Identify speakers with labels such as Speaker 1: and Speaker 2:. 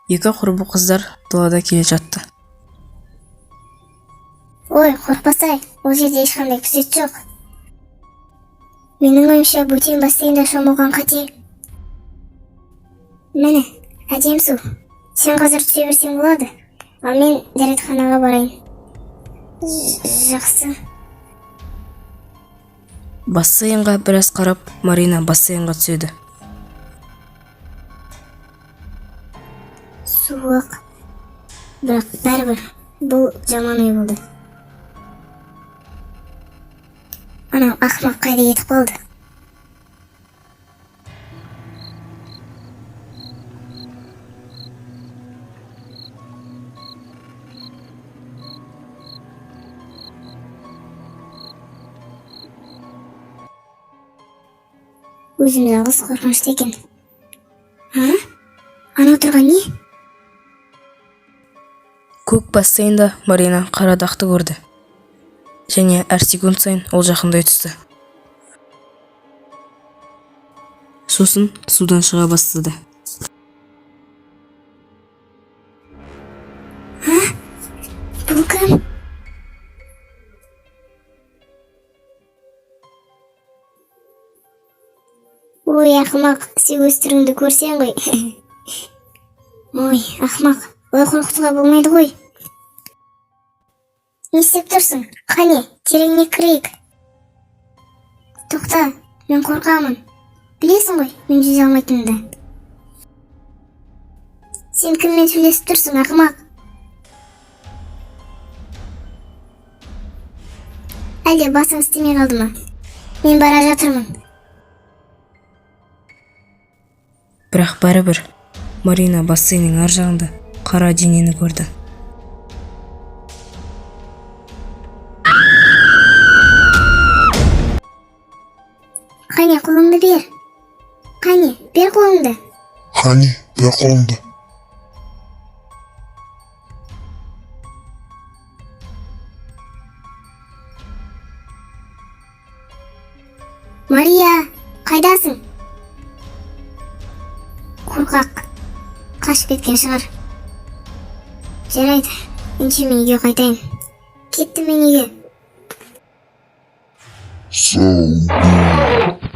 Speaker 1: Екі құрбы қыздар далада келе жатты.
Speaker 2: Ой, қорқпасай, ол жерде ешқандай күзет жоқ. Менің ойымша бөтен бассейнда шомылған қате. Міне, әдем су. Сен қазір түсе берсең болады, ал мен дәретханаға барайын. Жақсы.
Speaker 1: Бассейнға біраз қарап, Марина бассейнға түседі.
Speaker 2: Суық. Бірақ бәрібір бұл жаман ой болды. Анау ақымақ қайда кетіп қалды? Өзім жалғыз қорқынышты екен. Анау тұрған не?
Speaker 1: Көк бассейнда Марина қара дақты көрді. Және әр секунд сайын ол жақындай түсті. Сосын судан шыға бастады.
Speaker 2: Бұл кім? Ой, ақымақ, сен өз түріңді көрсең ғой. Ой, ақымақ, олай қорқытуға болмайды ғой. Не істеп тұрсың? Қане, тереңіне кірейік. Тоқта, мен қорқамын. Білесің ғой, мен жүзе алмайтынымды. Сен кіммен сөйлесіп тұрсың, ақымақ? Әлде басың істемей қалды ма? Мен бара жатырмын.
Speaker 1: Бірақ бәрібір Марина бассейннің ар жағында қара денені көрді.
Speaker 2: Қане, қолыңды бер. Қане, бер қолыңды.
Speaker 3: Қане, бер қолыңды.
Speaker 2: Мария, қайдасың? Қорқақ, қашып кеткен шығар. Жарайды, ендеше мен үйге қайтайын. Кеттім мен үйге.
Speaker 3: So good.